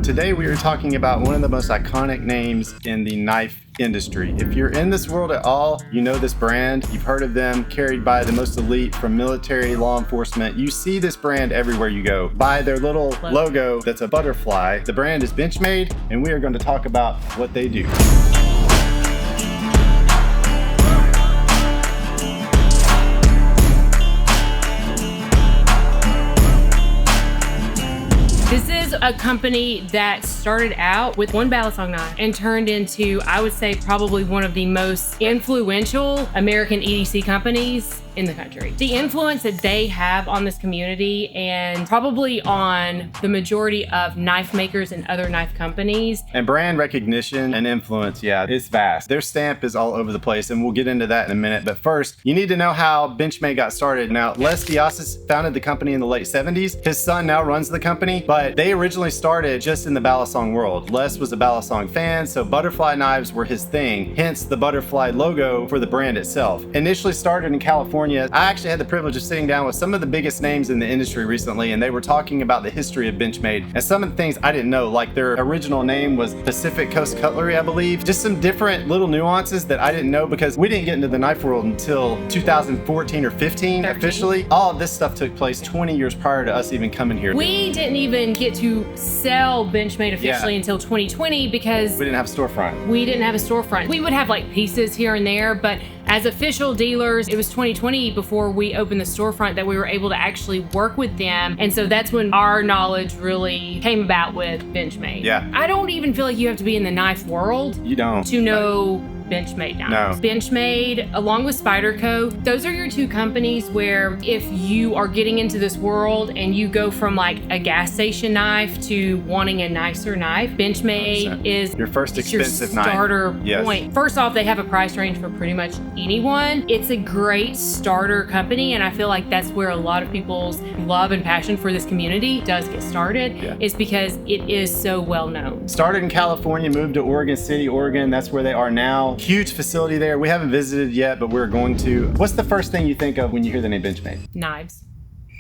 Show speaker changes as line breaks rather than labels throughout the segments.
Today we are talking about one of the most iconic names in the knife industry. If you're in this world at all, you know this brand. You've heard of them, carried by the most elite from military, law enforcement. You see this brand everywhere you go. By their little logo that's a butterfly. The brand is Benchmade, and we are going to talk about what they do.
This is a company that started out with one Bali-Song knife and turned into, I would say, probably one of the most influential American EDC companies in the country. The influence that they have on this community and probably on the majority of knife makers and other knife companies.
And brand recognition and influence, yeah, it's vast. Their stamp is all over the place, and we'll get into that in a minute. But first, you need to know how Benchmade got started. Now, Les Deas founded the company in the late 70s. His son now runs the company, but they originally started just in the Bali-Song world. Les was a Bali-Song fan, so butterfly knives were his thing, hence the butterfly logo for the brand itself. Initially started in California. I actually had the privilege of sitting down with some of the biggest names in the industry recently, and they were talking about the history of Benchmade and some of the things I didn't know, like their original name was Pacific Coast Cutlery, I believe. Just some different little nuances that I didn't know because we didn't get into the knife world until 2014 or 15 officially. All of this stuff took place 20 years prior to us even coming here.
We didn't even get to sell Benchmade officially until 2020 because
we didn't have a storefront.
We would have like pieces here and there, but as official dealers, it was 2020 before we opened the storefront that we were able to actually work with them. And so that's when our knowledge really came about with Benchmade.
Yeah.
I don't even feel like you have to be in the knife world
You don't.
to know Benchmade knives.
No.
Benchmade, along with Spyderco, those are your two companies where if you are getting into this world and you go from like a gas station knife to wanting a nicer knife, Benchmade
100%.
is
your first expensive
your starter
knife.
point. First off, they have a price range for pretty much anyone. It's a great starter company, and I feel like that's where a lot of people's love and passion for this community does get started, is because it is so well known.
Started in California, moved to Oregon City, Oregon. That's where they are now. Huge facility there. We haven't visited yet, but we're going to. What's the first thing you think of when you hear the name Benchmade?
Knives.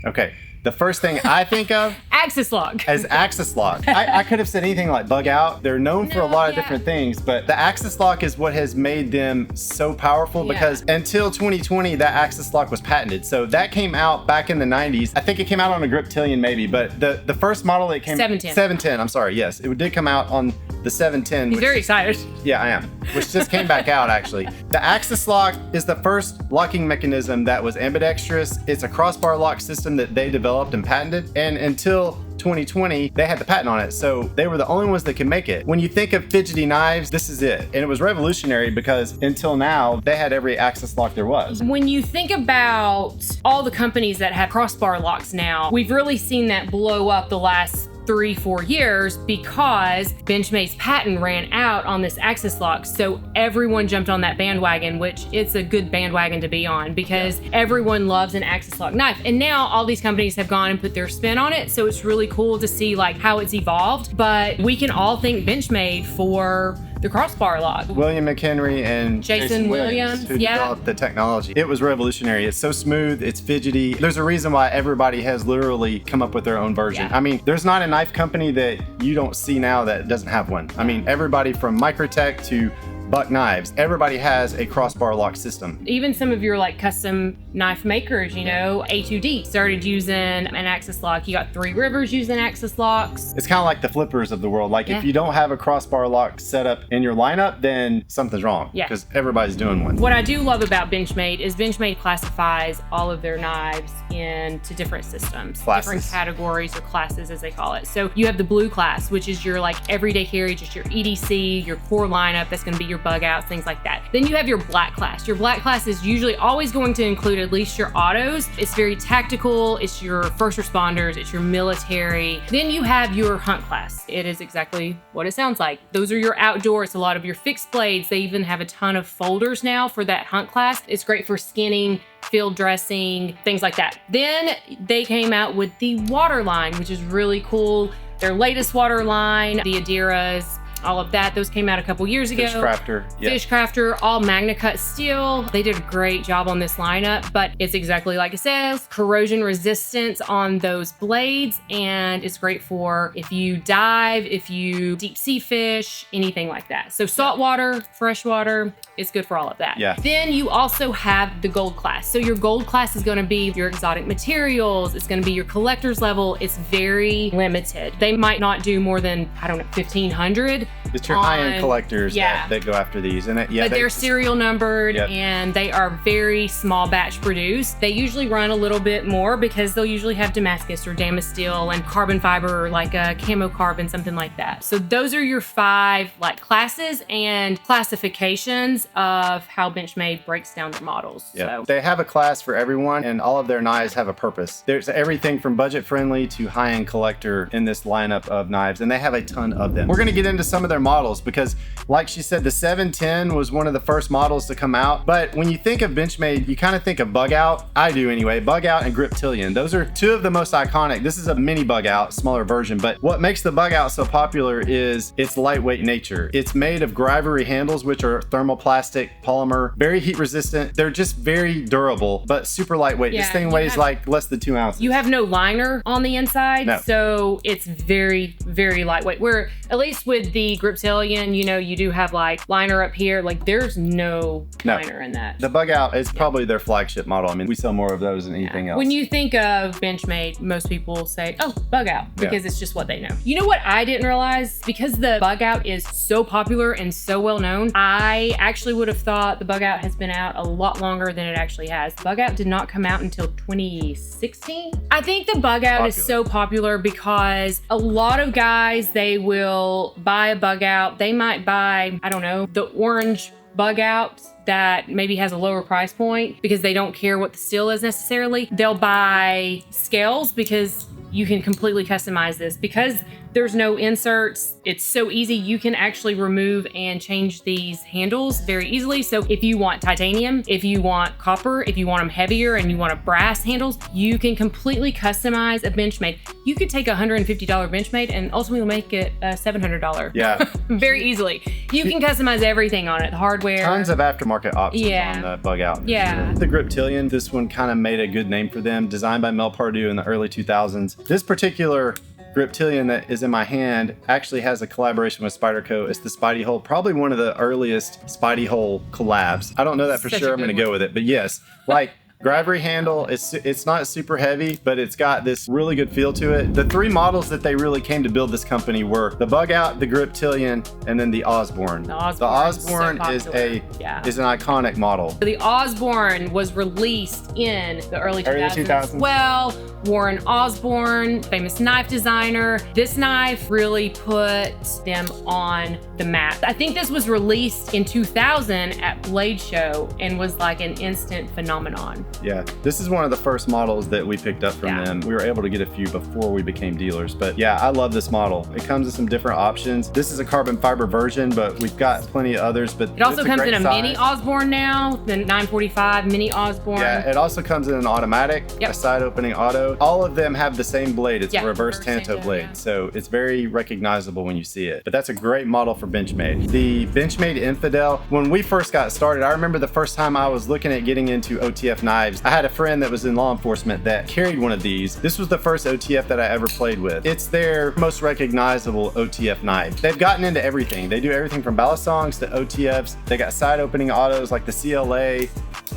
Okay. The first thing I think of
Axis lock.
as Axis lock. I could have said anything like Bugout. They're known for a lot of different things, but the Axis lock is what has made them so powerful because until 2020, that Axis lock was patented. So that came out back in the 90s. I think it came out on a Griptilian maybe, but the first model that came 710, I'm sorry, yes. It did come out on the 710.
He's very excited.
Yeah, I am. Which just came back out actually. The Axis lock is the first locking mechanism that was ambidextrous. It's a crossbar lock system that they developed and patented, and until 2020 they had the patent on it, so they were the only ones that could make it. When you think of fidgety knives, this is it, and it was revolutionary because until now they had every Axis lock there was.
When you think about all the companies that have crossbar locks now, we've really seen that blow up the last 3-4 years because Benchmade's patent ran out on this Axis lock. So everyone jumped on that bandwagon, which it's a good bandwagon to be on because everyone loves an Axis lock knife. And now all these companies have gone and put their spin on it. So it's really cool to see like how it's evolved, but we can all thank Benchmade for the crossbar lock.
William McHenry and
Jason Williams
who developed the technology. It was revolutionary. It's so smooth, it's fidgety. There's a reason why everybody has literally come up with their own version. I mean, there's not a knife company that you don't see now that doesn't have one. I mean, everybody from Microtech to Buck Knives, everybody has a crossbar lock system.
Even some of your like custom knife makers, you know, A2D started using an Axis lock. You got Three Rivers using Axis locks.
It's kind of like the flippers of the world. Like if you don't have a crossbar lock set up in your lineup, then something's wrong because everybody's doing one.
What I do love about Benchmade is Benchmade classifies all of their knives into different systems, different categories or classes as they call it. So you have the blue class, which is your like everyday carry, just your EDC, your core lineup. That's going to be your Bugouts, things like that. Then you have your black class. Your black class is usually always going to include at least your autos. It's very tactical. It's your first responders. It's your military. Then you have your hunt class. It is exactly what it sounds like. Those are your outdoor. It's a lot of your fixed blades. They even have a ton of folders now for that hunt class. It's great for skinning, field dressing, things like that. Then they came out with the water line, which is really cool. Their latest water line, the Adiras, all of that. Those came out a couple years ago.
Fish Crafter. Yep.
Fish Crafter, all Magna Cut steel. They did a great job on this lineup, but it's exactly like it says, corrosion resistance on those blades, and it's great for if you dive, if you deep sea fish, anything like that. So saltwater, freshwater, it's good for all of that.
Yeah.
Then you also have the gold class. So your gold class is gonna be your exotic materials, it's gonna be your collector's level. It's very limited. They might not do more than, I don't know, 1,500.
It's your high-end collectors that go after these. And
but they're serial numbered and they are very small batch produced. They usually run a little bit more because they'll usually have Damascus or Damasteel and carbon fiber, or like a camo carbon, something like that. So those are your 5 like classes and classifications of how Benchmade breaks down their models.
Yeah.
So
They have a class for everyone, and all of their knives have a purpose. There's everything from budget friendly to high-end collector in this lineup of knives, and they have a ton of them. We're gonna get into some of their models because, like she said, the 710 was one of the first models to come out. But when you think of Benchmade, you kind of think of Bugout. I do anyway. Bugout and Griptilian. Those are 2 of the most iconic. This is a mini Bugout, smaller version, but what makes the Bugout so popular is its lightweight nature. It's made of Grivery handles, which are thermoplastic polymer, very heat resistant. They're just very durable, but super lightweight. This thing weighs like less than 2 ounces.
You have no liner on the inside, so it's very, very lightweight. Where at least with the Griptilian, you know, you do have like liner up here. Like there's no liner in that.
The Bugout is probably their flagship model. I mean, we sell more of those than anything else.
When you think of Benchmade, most people say, oh, Bugout, because it's just what they know. You know what I didn't realize? Because the Bugout is so popular and so well known, I actually would have thought the Bugout has been out a lot longer than it actually has. The Bugout did not come out until 2016. I think the Bugout is so popular because a lot of guys, they will buy a Bugout. They might buy, I don't know, the orange Bugout that maybe has a lower price point because they don't care what the steel is necessarily. They'll buy scales because you can completely customize this. Because there's no inserts, it's so easy. You can actually remove and change these handles very easily. So if you want titanium, if you want copper, if you want them heavier and you want a brass handles, you can completely customize a Benchmade. You could take a $150 Benchmade and ultimately make it a $700.
Yeah.
Very easily. You can customize everything on it, the hardware.
Tons of aftermarket options on the Bugout.
Yeah.
The Griptilian, this one kind of made a good name for them. Designed by Mel Pardue in the early 2000s. This particular Griptilian that is in my hand actually has a collaboration with Spyderco. It's the Spidey Hole, probably one of the earliest Spidey Hole collabs. I don't know that for sure. I'm going to go with it, but yes, like Grivery handle, it's not super heavy, but it's got this really good feel to it. The 3 models that they really came to build this company were the Bugout, the Griptilian, and then the Osborne. The Osborne
so
is an iconic model.
The Osborne was released in the early 2000s. Well, Warren Osborne, famous knife designer. This knife really put them on the map. I think this was released in 2000 at Blade Show and was like an instant phenomenon.
Yeah, this is one of the first models that we picked up from them. We were able to get a few before we became dealers, but yeah, I love this model. It comes with some different options. This is a carbon fiber version, but we've got plenty of others. But
it also comes in a mini Osborne now, the 945 mini Osborne.
Yeah, it also comes in an automatic, a side opening auto. All of them have the same blade. It's a reverse Tanto blade, so it's very recognizable when you see it. But that's a great model for Benchmade. The Benchmade Infidel, when we first got started, I remember the first time I was looking at getting into OTF knives, I had a friend that was in law enforcement that carried one of these. This was the first OTF that I ever played with. It's their most recognizable OTF knife. They've gotten into everything. They do everything from Bali-Songs to OTFs. They got side opening autos like the CLA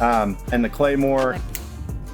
and the Claymore.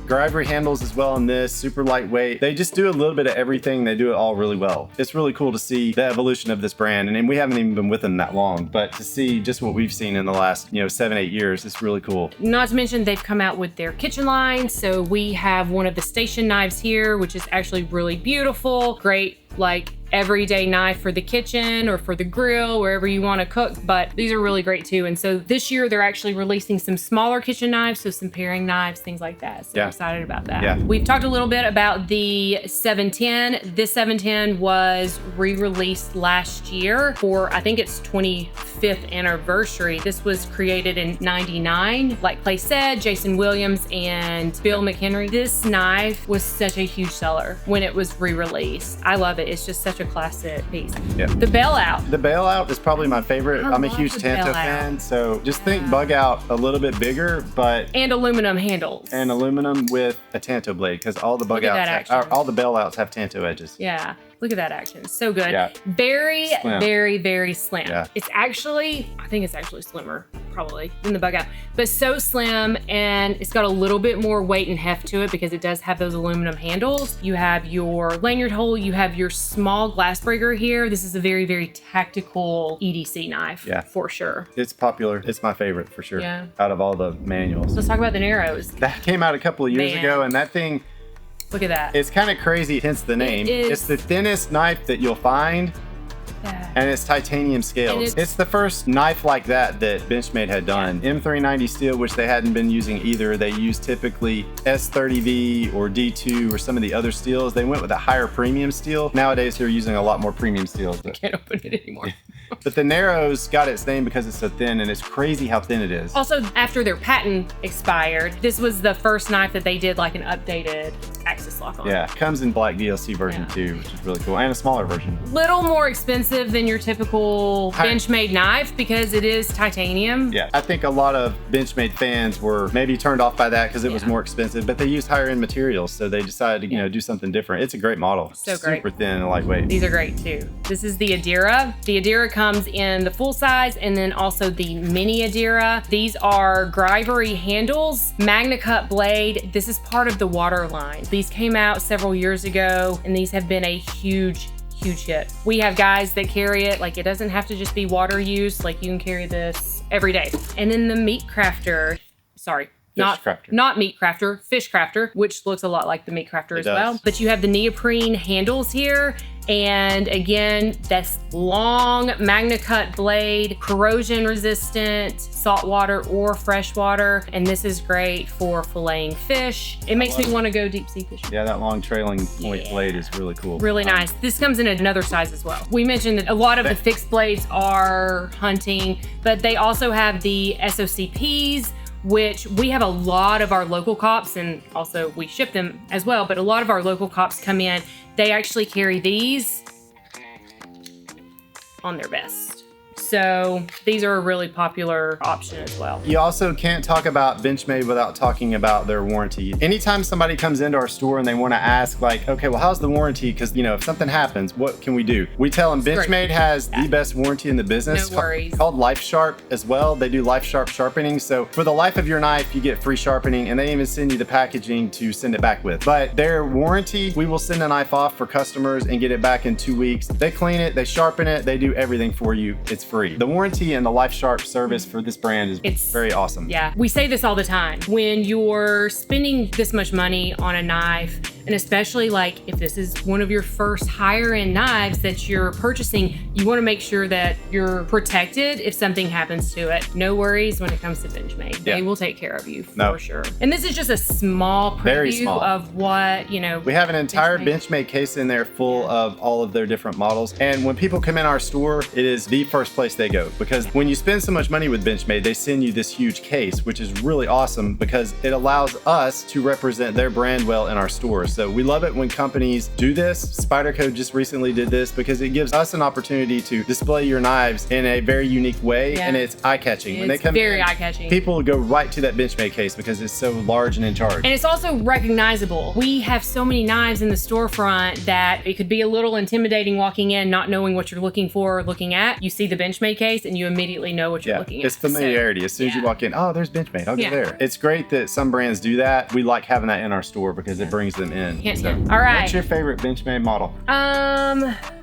Grivery handles as well in this, super lightweight. They just do a little bit of everything. They do it all really well. It's really cool to see the evolution of this brand. And we haven't even been with them that long, but to see just what we've seen in the last, 7-8 years, it's really cool.
Not to mention they've come out with their kitchen line. So we have one of the station knives here, which is actually really beautiful. Great, like everyday knife for the kitchen or for the grill, wherever you want to cook, but these are really great too. And so this year they're actually releasing some smaller kitchen knives, so some paring knives, things like that. So I'm excited about that.
Yeah.
We've talked a little bit about the 710. This 710 was re-released last year for, I think it's 25th 5th anniversary. This was created in '99. Like Clay said, Jason Williams and Bill McHenry. This knife was such a huge seller when it was re-released. I love it. It's just such a classic piece.
Yeah.
The bailout.
The bailout is probably my favorite. I'm a huge Tanto fan, so just think Bugout a little bit bigger, but
and aluminum handles.
And aluminum with a Tanto blade, because all the Bugouts, all the bailouts have Tanto edges.
Yeah. Look at that action. So good.
Yeah.
Very,
slim.
very slim.
Yeah.
It's actually, I think it's actually slimmer probably than the Bugout, but so slim, and it's got a little bit more weight and heft to it because it does have those aluminum handles. You have your lanyard hole, you have your small glass breaker here. This is a very tactical EDC knife.
Yeah.
For sure.
It's popular. It's my favorite for sure.
Yeah.
Out of all the manuals.
Let's talk about the Narrows.
That came out a couple of years ago, and that thing,
look at that.
it's kind of crazy, hence the name. It's the thinnest knife that you'll find.
Yeah.
And it's titanium scales. It's the first knife like that Benchmade had done. M390 steel, which they hadn't been using either. They used typically S30V or D2 or some of the other steels. They went with a higher premium steel. Nowadays, they're using a lot more premium steels.
I can't open it anymore.
But the Narrows got its name because it's so thin, and it's crazy how thin it is.
Also, after their patent expired, this was the first knife that they did like an updated axis lock on.
Yeah, it comes in black DLC version too, which is really cool, and a smaller version.
Little more expensive than your typical Benchmade knife because it is titanium.
Yeah, I think a lot of Benchmade fans were maybe turned off by that because it was more expensive, but they used higher end materials, so they decided to do something different. It's a great model.
So great.
Super thin and lightweight.
These are great too. This is the Adira. The Adira comes in the full size and then also the mini Adira. These are Grivery handles, Magna Cut blade. This is part of the water line. These came out several years ago, and these have been a huge hit. We have guys that carry it, like it doesn't have to just be water use, like you can carry this every day. And then the Meat Crafter, not Meat Crafter, Fish Crafter, which looks a lot like the Meat Crafter as well. But you have the neoprene handles here. And again, that's long Magna Cut blade, corrosion resistant, saltwater or freshwater. And this is great for filleting fish. It makes me want to go deep sea fishing.
Yeah, that long trailing point blade is really cool.
Really nice. This comes in another size as well. We mentioned that a lot of the fixed blades are hunting, but they also have the SOCPs, which we have a lot of our local cops, and also we ship them as well, but a lot of our local cops come in, they actually carry these on their vest. So these are a really popular option as well.
You also can't talk about Benchmade without talking about their warranty. Anytime somebody comes into our store and they want to ask like, okay, well, how's the warranty? Because if something happens, what can we do? We tell them Benchmade has the best warranty in the business.
No worries.
Called Life Sharp as well. They do Life Sharp sharpening. So for the life of your knife, you get free sharpening, and they even send you the packaging to send it back with. But their warranty, we will send a knife off for customers and get it back in 2 weeks. They clean it, they sharpen it, they do everything for you. It's free. The warranty and the Life Sharp service for this brand is very awesome.
Yeah, we say this all the time. When you're spending this much money on a knife, and especially like if this is one of your first higher end knives that you're purchasing, you want to make sure that you're protected if something happens to it. No worries when it comes to Benchmade. They will take care of you for sure. And this is just a small preview of what,
We have an entire Benchmade case in there full of all of their different models. And when people come in our store, it is the first place they go, because when you spend so much money with Benchmade, they send you this huge case, which is really awesome because it allows us to represent their brand well in our stores. So we love it when companies do this. Spyderco just recently did this because it gives us an opportunity to display your knives in a very unique way, and it's eye-catching. When they come
very eye-catching.
People go right to that Benchmade case because it's so large and in charge.
And it's also recognizable. We have so many knives in the storefront that it could be a little intimidating walking in, not knowing what you're looking for or looking at. You see the Benchmade case and you immediately know what you're looking at.
It's familiarity. As soon as you walk in, oh, there's Benchmade, I'll go there. It's great that some brands do that. We like having that in our store because it brings them in.
All right.
What's your favorite Benchmade model?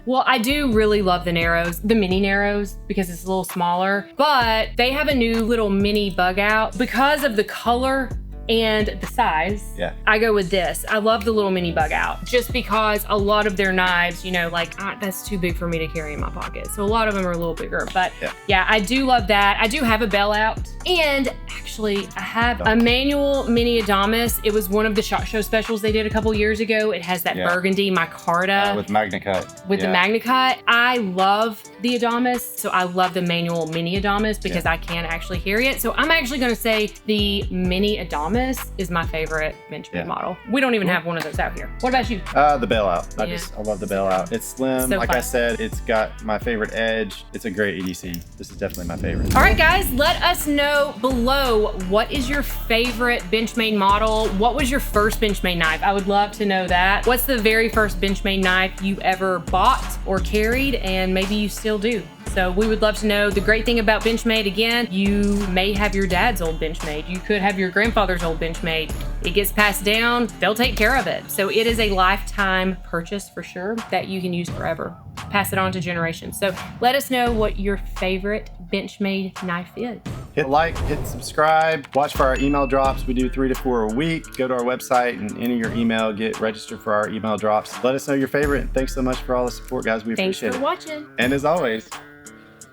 Well, I do really love the Narrows, the mini Narrows, because it's a little smaller, but they have a new little mini Bugout. Because of the color and the size, I go with this. I love the little mini Bugout just because a lot of their knives, you know, like that's too big for me to carry in my pocket. So a lot of them are a little bigger, but yeah, I do love that. I do have a bell out, and actually I have a manual mini Adamas. It was one of the SHOT Show specials they did a couple years ago. It has that burgundy micarta
with Magna Cut.
With the Magna Cut. I love the Adamas, so I love the manual mini Adamas because I can actually carry it. So I'm actually gonna say the mini Adamas is my favorite Benchmade model. We don't even have one of those out here. What about you?
The bailout. I love the bailout. It's slim. So like I said, it's got my favorite edge. It's a great EDC. This is definitely my favorite.
All right, guys, let us know below, what is your favorite Benchmade model? What was your first Benchmade knife? I would love to know that. What's the very first Benchmade knife you ever bought or carried, and maybe you still do? So we would love to know. The great thing about Benchmade, again, you may have your dad's old Benchmade. You could have your grandfather's old Benchmade. It gets passed down, they'll take care of it. So it is a lifetime purchase for sure that you can use forever. Pass it on to generations. So let us know what your favorite Benchmade knife is.
Hit like, hit subscribe, watch for our email drops. We do 3 to 4 a week. Go to our website and enter your email, get registered for our email drops. Let us know your favorite. Thanks so much for all the support, guys. We appreciate it.
Thanks for watching.
And as always,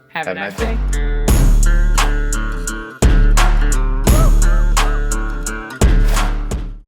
have a nice day.